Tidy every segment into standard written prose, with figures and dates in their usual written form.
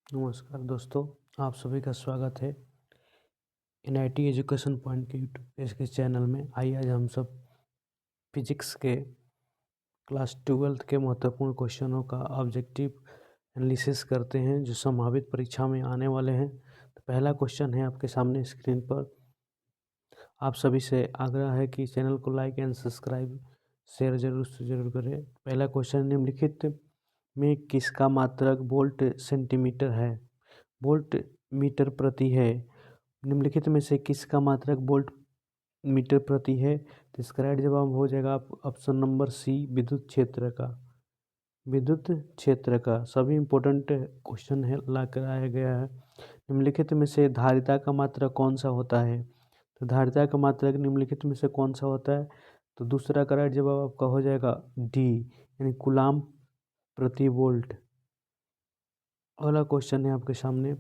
नमस्कार दोस्तों, आप सभी का स्वागत है एनआईटी एजुकेशन पॉइंट के यूट्यूब के चैनल में। आइए आज हम सब फिजिक्स के क्लास 12th के महत्वपूर्ण क्वेश्चनों का ऑब्जेक्टिव एनालिसिस करते हैं जो संभावित परीक्षा में आने वाले हैं। तो पहला क्वेश्चन है आपके सामने स्क्रीन पर। आप सभी से आग्रह है कि चैनल को लाइक एंड सब्सक्राइब शेयर जरूर से जरूर करें। पहला क्वेश्चन निम्नलिखित में किसका मात्रक वोल्ट सेंटीमीटर है? वोल्ट मीटर प्रति है। निम्नलिखित में से किसका मात्रक वोल्ट मीटर प्रति है? तो इसका राइट जवाब हो जाएगा आप ऑप्शन नंबर सी, विद्युत क्षेत्र का। विद्युत क्षेत्र का सभी इंपॉर्टेंट क्वेश्चन है ला कर आया गया है। निम्नलिखित में से धारिता का मात्रक कौन सा होता है? तो धारिता का मात्रक निम्नलिखित में से कौन सा होता है? तो दूसरा का राइट जवाब आपका हो जाएगा डी, यानी कूलाम प्रति वोल्ट। अगला क्वेश्चन है आपके सामने।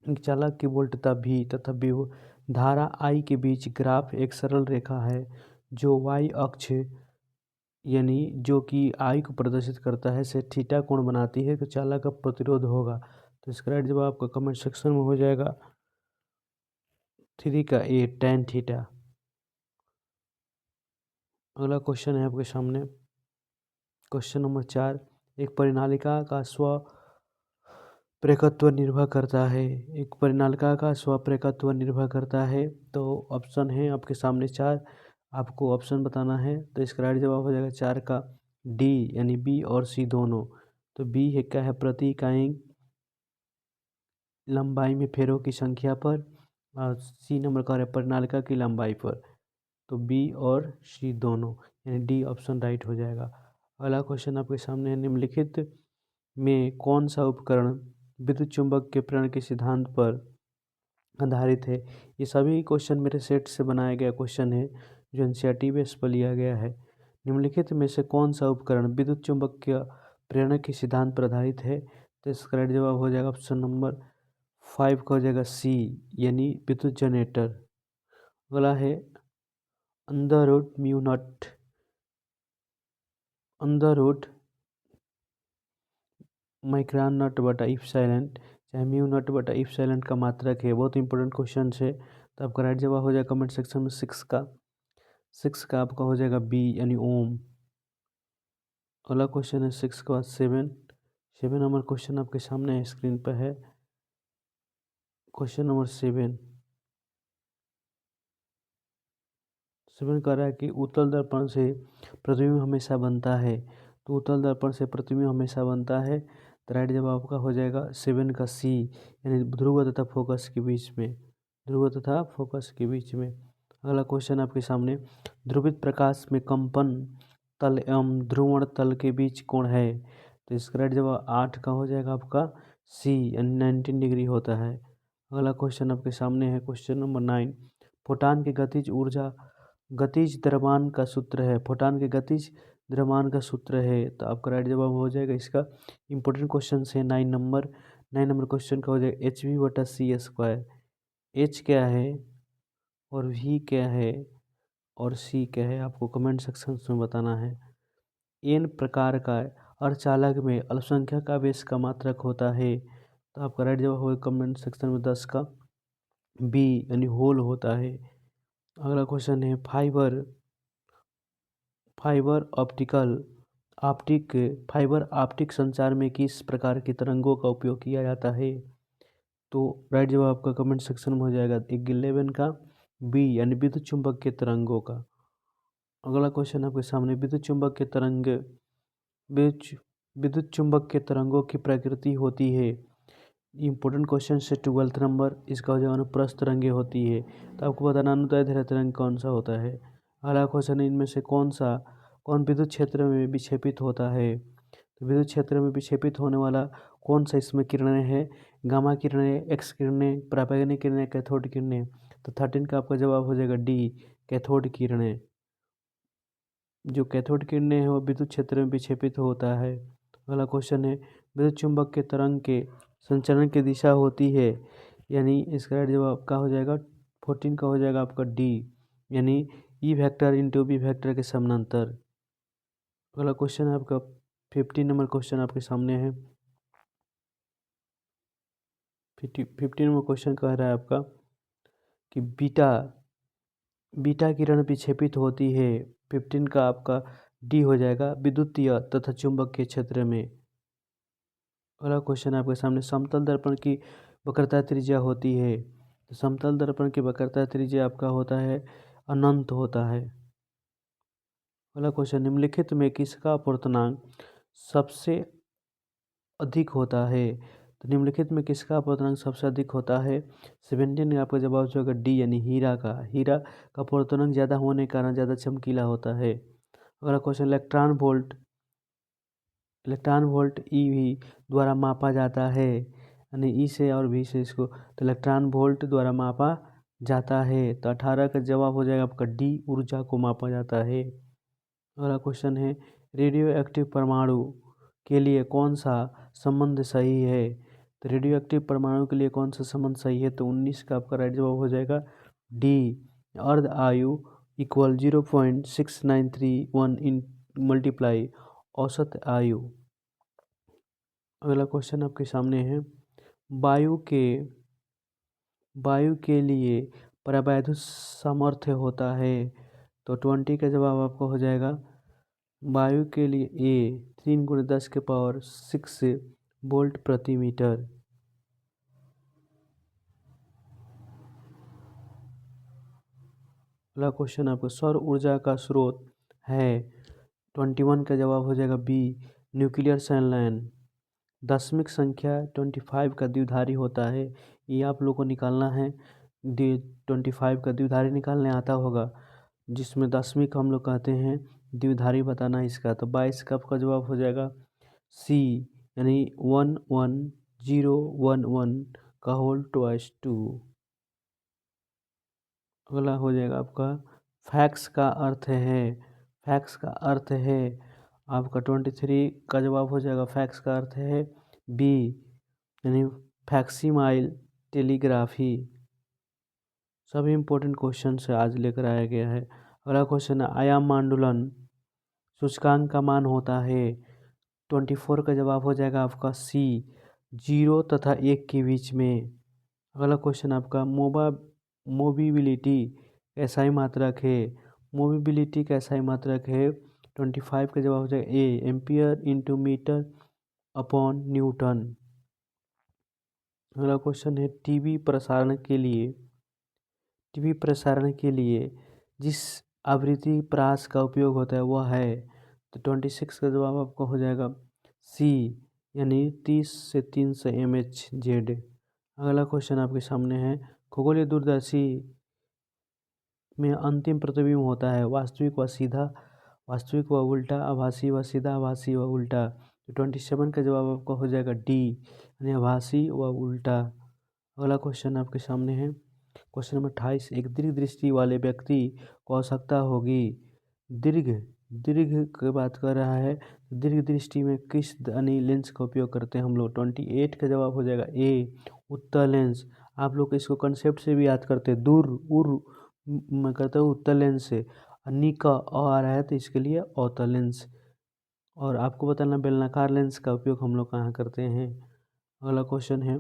एक चालक की वोल्टता V तथा विभव धारा I के बीच ग्राफ एक सरल रेखा है जो y अक्ष यानी जो कि I को प्रदर्शित करता है से थीटा कोण बनाती है। तो चालक का प्रतिरोध होगा। तो इसका राइट जवाब आपका कमेंट सेक्शन में हो जाएगा 3 का A, tan थीटा। अगला क्वेश्चन है आपके सामने क्वेश्चन नंबर 4। एक परिनालिका का प्रेरकत्व निर्भर करता है। एक परिनालिका का स्वप्रेरकत्व निर्भर करता है। तो ऑप्शन है आपके सामने 4, आपको ऑप्शन बताना है। तो इसका राइट जवाब हो जाएगा 4 का डी, यानी बी और सी दोनों। तो बी है क्या है? प्रति इकाई लंबाई में फेरों की संख्या पर, और सी नंबर का है परिनालिका की लंबाई पर। तो बी और सी दोनों, यानी डी ऑप्शन राइट हो जाएगा। अगला क्वेश्चन आपके सामने है। निम्नलिखित में कौन सा उपकरण विद्युत चुंबक के प्रेरण के सिद्धांत पर आधारित है? ये सभी क्वेश्चन मेरे सेट से बनाया गया क्वेश्चन है जो एनसीईआरटी बेस पर लिया गया है। निम्नलिखित में से कौन सा उपकरण विद्युत चुंबक के प्रेरण के सिद्धांत पर आधारित है? तो इसका राइट जवाब हो जाएगा ऑप्शन नंबर 5 का हो जाएगा सी, यानी विद्युत जनरेटर। अगला है under root mu not under root micron not बटा इप्सिलॉन, चाहे म्यू नॉट बटा इप्सिलॉन का मात्रक है। बहुत इंपॉर्टेंट क्वेश्चन है। तो आपका राइट जवाब हो जाएगा कमेंट सेक्शन में 6 का आपका हो जाएगा बी, यानी ओम। अगला क्वेश्चन है 6 के बाद 7 नंबर क्वेश्चन आपके सामने है, स्क्रीन पर है। क्वेश्चन नंबर 7 कह रहा है कि उत्तल दर्पण से प्रतिबिंब हमेशा बनता है। तो उत्तल दर्पण से प्रतिबिंब हमेशा बनता है। तो राइट जवाब आपका हो जाएगा 7 का सी, यानी ध्रुव तथा फोकस के बीच में। ध्रुव तथा फोकस के बीच में। अगला क्वेश्चन आपके सामने। ध्रुवित प्रकाश में कंपन तल एवं ध्रुवण तल के बीच कोण है। तो इसका राइट जवाब 8 का हो जाएगा आपका सी, यानी 19 डिग्री होता है। अगला क्वेश्चन आपके सामने है क्वेश्चन नंबर 9। फोटान की गतिज ऊर्जा गतिज द्रव्यमान का सूत्र है। फोटान के गतिज द्रव्यमान का सूत्र है। तो आपका राइट जवाब हो जाएगा इसका इंपॉर्टेंट क्वेश्चन है 9 नंबर क्वेश्चन का हो जाएगा एच वी बटा सी स्क्वायर। एच क्या है और वी क्या है और सी क्या है, आपको कमेंट सेक्शन में बताना है। एन प्रकार का अर्धचालक में अल्पसंख्यक आवेश का मात्रक होता है। तो आपका राइट जवाब होगा कमेंट सेक्शन में 10 का बी, यानी होल होता है। अगला क्वेश्चन है फाइबर ऑप्टिक संचार में किस प्रकार की तरंगों का उपयोग किया जाता है? तो राइट जवाब आपका कमेंट सेक्शन में हो जाएगा 11 का बी, यानी विद्युत चुंबक के तरंगों का। अगला क्वेश्चन आपके सामने। विद्युत चुंबक के तरंगों की प्रकृति होती है। इंपॉर्टेंट क्वेश्चन से 12th नंबर। इसका हो जाएगा अनुप्रस्थ तरंगे होती है। तो आपको बताना अनुदैर्ध्य तरंग कौन सा होता है। अगला क्वेश्चन इनमें से कौन विद्युत क्षेत्र में विक्षेपित होता है? तो विद्युत क्षेत्र में विक्षेपित होने वाला कौन सा इसमें किरणें है? गामा किरणें, एक्स किरणें, पराबैंगनी किरणें, कैथोड किरणें। तो 13 का आपका जवाब हो जाएगा डी, कैथोड किरणें। जो कैथोड किरणें हैं वो विद्युत क्षेत्र में विक्षेपित होता है। अगला क्वेश्चन है विद्युत चुंबक के तरंग के संचरण की दिशा होती है, यानी इसका राइट जवाब का हो जाएगा 14 का हो जाएगा आपका डी, यानी E vector into B vector के समानांतर। अगला क्वेश्चन है आपका 15 नंबर क्वेश्चन आपके सामने है। 15वां क्वेश्चन कह रहा है आपका कि बीटा किरण विक्षेपित होती है। 15 का आपका डी हो जाएगा विद्युतीय तथा चुंबकीय क्षेत्र में। अगला क्वेश्चन आपके सामने समतल दर्पण की वक्रता त्रिज्या होती है। तो समतल दर्पण की वक्रता त्रिज्या आपका होता है अनंत होता है। अगला क्वेश्चन निम्नलिखित में किसका अपवर्तनांक सबसे अधिक होता है। तो निम्नलिखित में किसका अपवर्तनांक सबसे अधिक होता है। 17 का आपका जवाब जो होगा डी यानी हीरा का अपवर्तनांक ज़्यादा होने के कारण ज़्यादा चमकीला होता है। अगला क्वेश्चन इलेक्ट्रॉन वोल्ट ईवी द्वारा मापा जाता है यानी ई से और वी से इसको, तो इलेक्ट्रॉन वोल्ट द्वारा मापा जाता है। तो 18 का जवाब हो जाएगा आपका डी ऊर्जा को मापा जाता है। अगला क्वेश्चन है रेडियो एक्टिव परमाणु के लिए कौन सा संबंध सही है। तो रेडियो एक्टिव परमाणु के लिए कौन सा संबंध सही है। तो 19 का आपका राइट जवाब हो जाएगा डी अर्ध आयु इक्वल 0.6931 इन मल्टीप्लाई औसत आयु। अगला क्वेश्चन आपके सामने है वायु के लिए परावैद्युत सामर्थ्य होता है। तो 20 का जवाब आपका हो जाएगा वायु के लिए ए 3 × 10⁶ वोल्ट प्रति मीटर। अगला क्वेश्चन आपको सौर ऊर्जा का स्रोत है। 21 का जवाब हो जाएगा बी न्यूक्लियर संलयन। दशमिक संख्या 25 का द्विधारी होता है। ये आप लोग को निकालना है। 25 का द्विधारी निकालने आता होगा, जिसमें दशमिक हम लोग कहते हैं, द्विधारी बताना इसका। तो 22 का आपका जवाब हो जाएगा सी यानी 11011 का होल ट्वाइस 2। अगला हो जाएगा आपका फैक्स का अर्थ है आपका 23 का जवाब हो जाएगा फैक्स का अर्थ है बी यानी फैक्सीमाइल टेलीग्राफी। सभी इंपॉर्टेंट क्वेश्चन से आज लेकर आया गया है। अगला क्वेश्चन है आयाम मांडुलन सूचकांक का मान होता है। 24 का जवाब हो जाएगा आपका सी 0 तथा 1 के बीच में। अगला क्वेश्चन आपका मोबिलिटी कैसा मात्रक है। मोबिलिटी कैसा मात्रक है। 25 का जवाब हो जाएगा A ampere into metre upon newton. अगला क्वेश्चन है टीवी प्रसारण के लिए जिस आवृत्ति प्रास का उपयोग होता है वह है। तो 26 का जवाब आपका हो जाएगा सी यानी 30 से 300 MHz। अगला क्वेश्चन आपके सामने है खगोलीय दूरदर्शी में अंतिम प्रतिबिंब होता है वास्तविक व सीधा, वास्तविक व उल्टा, आभासी व सीधा, आभासी व उल्टा। तो 27 का जवाब आपका हो जाएगा डी यानी आभासी व उल्टा। अगला क्वेश्चन आपके सामने है क्वेश्चन नंबर 28 एक दीर्घ दृष्टि वाले व्यक्ति को आवश्यकता होगी दीर्घ की बात कर रहा है। दीर्घ दृष्टि में किस यानी लेंस का उपयोग करते हैं हम लोग। 28 का जवाब हो जाएगा ए उत्तल लेंस। आप लोग इसको कंसेप्ट से भी याद करते हैं मैं कहता हूँ उत्तल लेंस से नी का आ रहा है तो इसके लिए अवतल लेंस। और आपको बताना बेलनाकार लेंस का उपयोग हम लोग कहाँ करते हैं। अगला क्वेश्चन है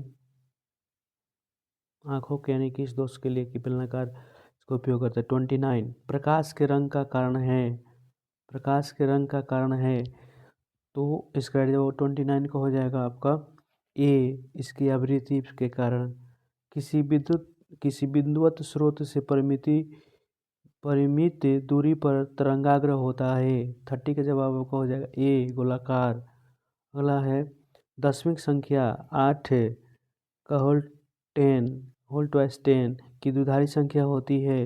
आँखों के यानी किस दोष के लिए कि बेलनाकार इसका उपयोग करते हैं। 29 प्रकाश के रंग का कारण है। तो इसका जवाब 29 का हो जाएगा आपका ए इसकी आवृत्ति के कारण। किसी बिंदुवत स्रोत से परिमित दूरी पर तरंगाग्र होता है। 30 का जवाब आपका हो जाएगा ए गोलाकार। अगला है दशमिक संख्या 8 का होल 10 की द्विधारी संख्या होती है।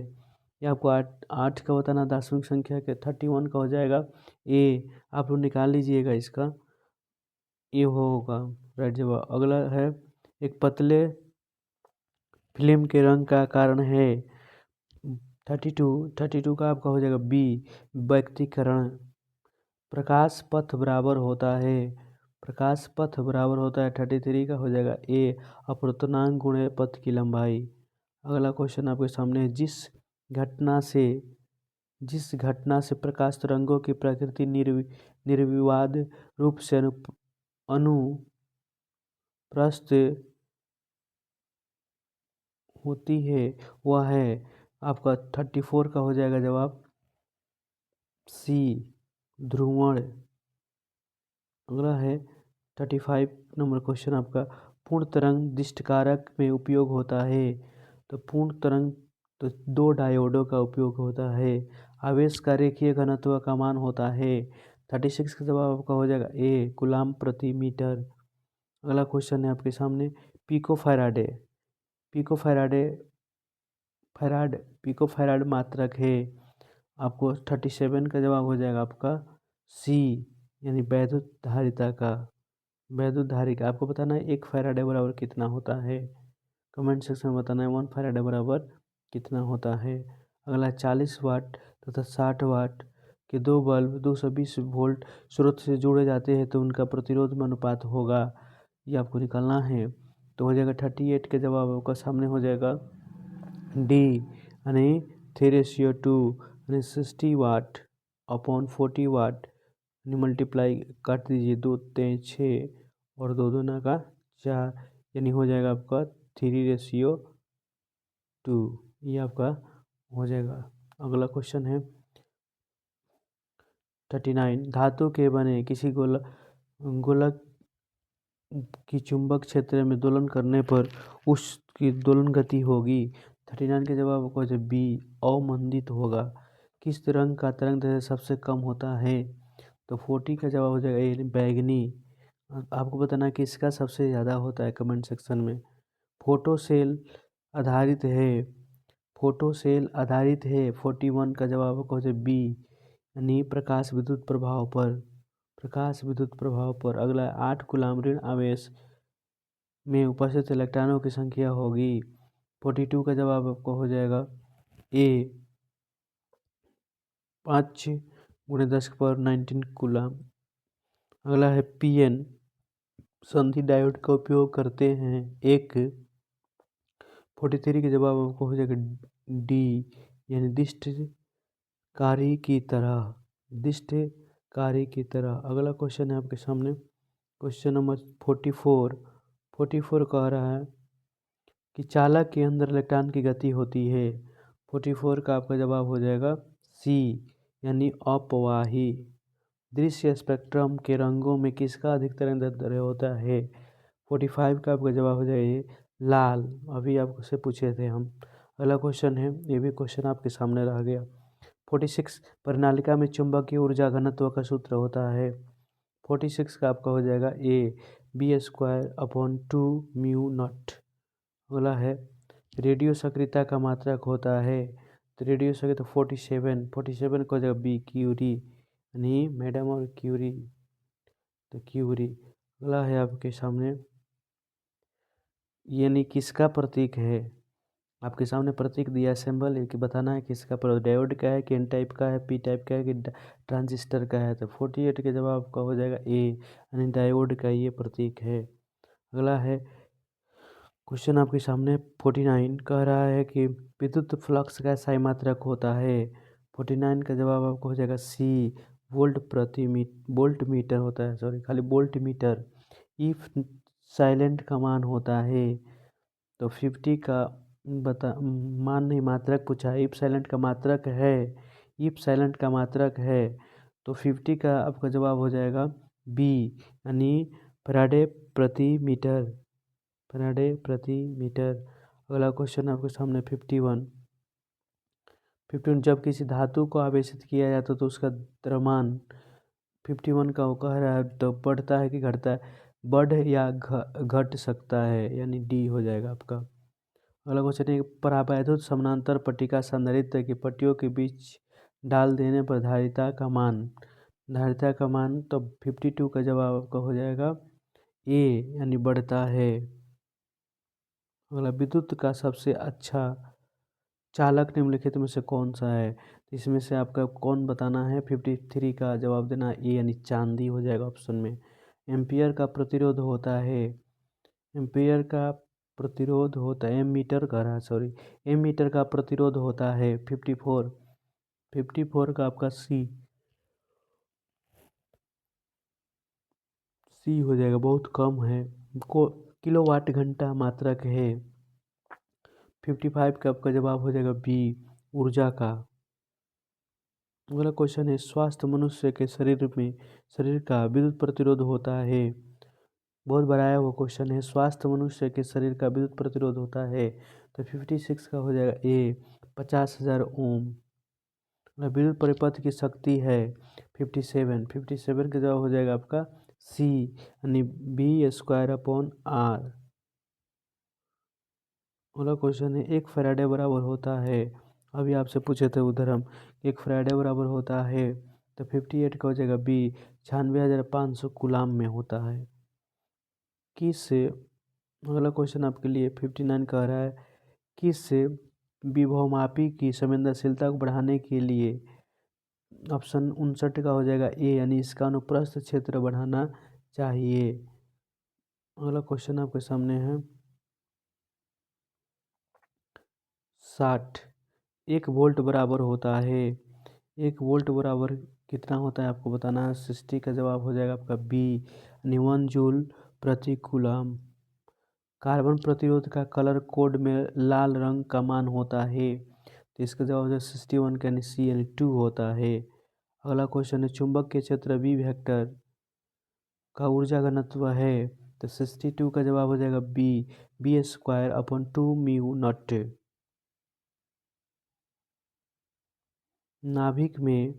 ये आपको 8 का बताना दशमिक संख्या के। 31 का हो जाएगा ए आप लोग निकाल लीजिएगा इसका ये होगा राइट जवाब। अगला है एक पतले फिल्म के रंग का कारण है। 32 का आपका हो जाएगा बी व्यक्तीकरण। प्रकाश पथ बराबर होता है 33 का हो जाएगा ए अपवर्तनांक गुणे पथ की लंबाई। अगला क्वेश्चन आपके सामने है जिस घटना से प्रकाश तरंगों की प्रकृति निर्विवाद रूप से अनुप्रस्थ होती है वह है आपका 34 का हो जाएगा जवाब सी ध्रुवण। अगला है 35 नंबर क्वेश्चन आपका, पूर्ण तरंग दिष्टकारक में उपयोग होता है। तो पूर्ण तरंग तो 2 डायोडों का उपयोग होता है। आवेश का रेखीय घनत्व का मान होता है। 36 का जवाब आपका हो जाएगा ए कूलाम प्रति मीटर। अगला क्वेश्चन है आपके सामने, pico farad. Pico farad pico farad मात्रक है। आपको 37 का जवाब हो जाएगा आपका सी यानी वैद्युत धारिता का। वैद्युत धारी का आपको बताना है 1 फैराडे बराबर कितना होता है। कमेंट सेक्शन में बताना है 1 फैराडे बराबर कितना होता है। अगला 40 वाट तथा 60 वाट के 2 बल्ब 220 वोल्ट स्रोत से जोड़े जाते हैं तो उनका प्रतिरोध में अनुपात होगा, ये आपको निकालना है। तो हो जाएगा 38 के जवाब आपका सामने हो जाएगा डी यानी 3:2 यानी 60 वाट अपॉन 40 वाट मल्टीप्लाई काट दीजिए, 2 3 6 और 2 दूना का 4 यानी हो जाएगा आपका 3:2, ये आपका हो जाएगा। अगला क्वेश्चन है 39, धातु के बने किसी गोलक की चुंबक क्षेत्र में दोलन करने पर उसकी दोलन गति होगी। 39 के जवाब को जो बी अवमंदित होगा। किस रंग का तरंग दैर्ध्य सबसे कम होता है। तो 40 का जवाब हो जाएगा ए बैगनी। आपको बताना है कि इसका सबसे ज़्यादा होता है कमेंट सेक्शन में। फोटो सेल आधारित है। फोटो सेल आधारित है 41 का जवाब हो जाए बी यानी प्रकाश विद्युत प्रभाव पर। प्रकाश विद्युत प्रभाव पर। अगला 8 कूलाम ऋण आवेश में उपस्थित इलेक्ट्रॉनों की संख्या होगी। 42 का जवाब आपको हो जाएगा ए 5 × 10⁻19 कूलाम। अगला है पीएन संधि डायोड का उपयोग करते हैं। एक 43 के जवाब आपको हो जाएगा डी यानी दिष्टकारी की तरह। दिष्टकारी की तरह। अगला क्वेश्चन है आपके सामने क्वेश्चन नंबर 44 कह रहा है कि चालक के अंदर इलेक्ट्रॉन की गति होती है। 44 का आपका जवाब हो जाएगा सी यानी अपवाही। दृश्य स्पेक्ट्रम के रंगों में किसका अधिक तरंगदैर्ध्य होता है। 45 का आपका जवाब हो जाएगा लाल। अभी आपसे पूछे थे हम। अगला क्वेश्चन है, ये भी क्वेश्चन आपके सामने रह गया। 46 प्रणालिका में चुंबकीय ऊर्जा घनत्व का सूत्र होता है। 46 का आपका हो जाएगा ए b²/2 म्यू नॉट। अगला है रेडियो सक्रियता का मात्रक होता है। तो रेडियो सक्रियता 47 को हो जाएगा बी क्यूरी यानी मैडम और क्यूरी। तो क्यूरी। अगला है आपके सामने यानी किसका प्रतीक है। आपके सामने प्रतीक दिया सिंबल है कि बताना है किसका डायोड का है कि एन टाइप का है पी टाइप का है कि ट्रांजिस्टर का है। तो 48 के जवाब आपका हो जाएगा ए यानी डायोड का ये प्रतीक है। अगला है क्वेश्चन आपके सामने 49 कह रहा है कि विद्युत फ्लक्स का SI मात्रक होता है। 49 का जवाब आपको हो जाएगा सी वोल्ट मीटर होता है, सॉरी खाली वोल्ट मीटर। इफ साइलेंट का मान होता है। तो 50 का मान नहीं मात्रक पूछा है। इफ साइलेंट का मात्रक है, इफ साइलेंट का मात्रक है तो 50 का आपका जवाब हो जाएगा बी यानी फैराडे प्रति मीटर। फैराडे प्रति मीटर। अगला क्वेश्चन आपके सामने 51 जब किसी धातु को आवेशित किया जाता तो उसका द्रव्यमान 51 का वो कह रहा है तो बढ़ता है कि घटता है। बढ़ या घट सकता है यानी डी हो जाएगा आपका। अगला क्वेश्चन है परावैद्युत समानांतर पट्टिका संधारित्र की पट्टियों के बीच डाल देने पर धारिता का मान तो 52 का जवाब आपका हो जाएगा ए यानी बढ़ता है। अगला विद्युत का सबसे अच्छा चालक निम्नलिखित में से कौन सा है। इसमें से आपका कौन बताना है। 53 का जवाब देना ए यानी चांदी हो जाएगा ऑप्शन में। एम्पियर का प्रतिरोध होता है। एम्पियर का प्रतिरोध होता है एमीटर का रहा सॉरी एमीटर का प्रतिरोध होता है 54 का आपका सी हो जाएगा, बहुत कम है। को किलोवाट घंटा मात्रक है। 55 का आपका जवाब हो जाएगा बी, ऊर्जा का। अगला क्वेश्चन है, स्वास्थ्य मनुष्य के शरीर का विद्युत प्रतिरोध होता है। बहुत बड़ा है वो क्वेश्चन है, स्वास्थ्य मनुष्य के शरीर का विद्युत प्रतिरोध होता है। तो 56 का हो जाएगा ए, 50,000 ओम। विद्युत परिपथ की शक्ति है 57 का जवाब हो जाएगा आपका सी, यानी B²/R। अगला क्वेश्चन है, एक फैराडे बराबर होता है, अभी आपसे पूछे थे उधर हम, एक फैराडे बराबर होता है। तो 58 का हो जाएगा बी, 96,500 कूलाम में होता है। किस अगला क्वेश्चन आपके लिए 59 कह रहा है, किस विभवमापी की संवेदनशीलता को बढ़ाने के लिए ऑप्शन 59 का हो जाएगा ए, यानी इसका अनुप्रस्थ क्षेत्र बढ़ाना चाहिए। अगला क्वेश्चन आपके सामने है 60, 1 वोल्ट बराबर होता है, 1 वोल्ट बराबर कितना होता है आपको बताना है। 60 का जवाब हो जाएगा आपका बी, यानी 1 जूल प्रति कूलम। कार्बन प्रतिरोध का कलर कोड में लाल रंग का मान होता है, तो इसका जवाब हो जाएगा 61 का, यानी सी, यानी 2 होता है। अगला क्वेश्चन है, चुंबक के क्षेत्र बी वेक्टर का ऊर्जा घनत्व है, तो 62 का जवाब हो जाएगा बी, B²/2 म्यू नॉट। नाभिक में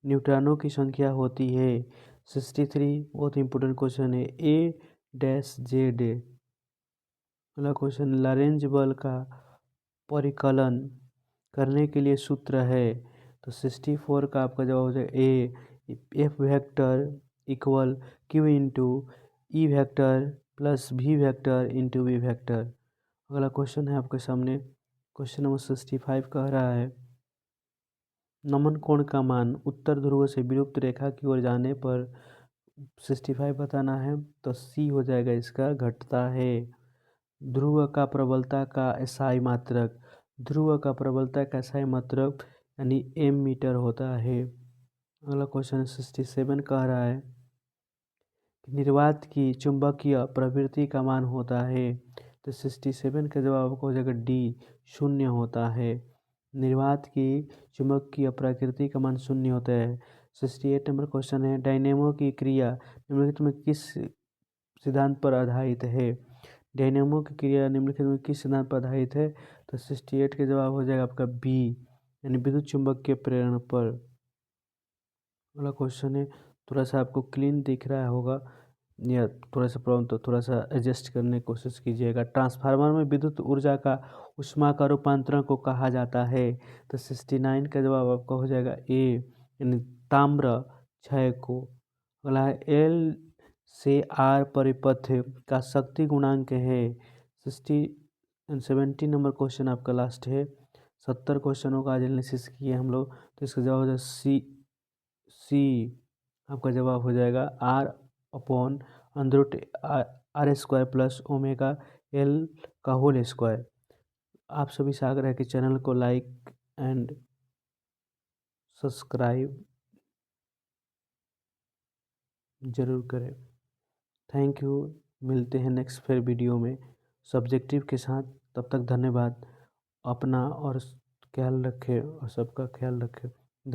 न्यूट्रॉनों की संख्या होती है 63। बहुत इंपॉर्टेंट क्वेश्चन है, A-Z। अगला क्वेश्चन, लॉरेंज बल का परिकलन करने के लिए सूत्र है, तो 64 का आपका जवाब हो जाएगा ए, F∞E∞V∞V अगला क्वेश्चन है आपके सामने, क्वेश्चन नंबर 65 कह रहा है, नमन कोण का मान उत्तर ध्रुव से विलुप्त रेखा की ओर जाने पर 65 बताना है, तो सी हो जाएगा इसका, घटता है। ध्रुव का प्रबलता का SI मात्रक, ध्रुव का प्रबलता का SI मात्रक यानी m मीटर होता है। अगला क्वेश्चन 67 कह रहा है, निर्वात की चुंबकीय प्रवृत्ति का मान होता है, तो 67 का जवाब आपको हो जाएगा डी, 0 होता है। निर्वात की चुंबकीय प्रकृति का मान 0 होता है। 68 नंबर क्वेश्चन है, डायनेमो की क्रिया निम्नलिखित में किस सिद्धांत पर आधारित है। डायनेमो की क्रिया निम्नलिखित में किस सिद्धांत पर आधारित है, तो 68 का जवाब हो जाएगा आपका बी, यानी विद्युत चुंबक के प्रेरण पर। अगला क्वेश्चन है, थोड़ा सा आपको क्लीन दिख रहा होगा या थोड़ा सा प्रॉब्लम, तो थोड़ा सा एडजस्ट करने की कोशिश कीजिएगा। ट्रांसफार्मर में विद्युत ऊर्जा का ऊष्मा का रूपांतरण को कहा जाता है, तो 69 का जवाब आपका हो जाएगा ए, यानी ताम्र क्षय को। अगला है, एल से आर परिपथ का शक्ति गुणांक है 70 नंबर क्वेश्चन आपका लास्ट है। 70 क्वेश्चनों का आज एनालिसिस किए हम लोग, तो इसका जवाब हो जाएगा सी आपका जवाब हो जाएगा R/√R² + L का होल स्क्वायर। आप सभी से आग्रह है कि चैनल को लाइक एंड सब्सक्राइब जरूर करें। थैंक यू, मिलते हैं नेक्स्ट फिर वीडियो में सब्जेक्टिव के साथ। तब तक धन्यवाद। अपना और ख्याल रखें और सबका ख्याल रखें।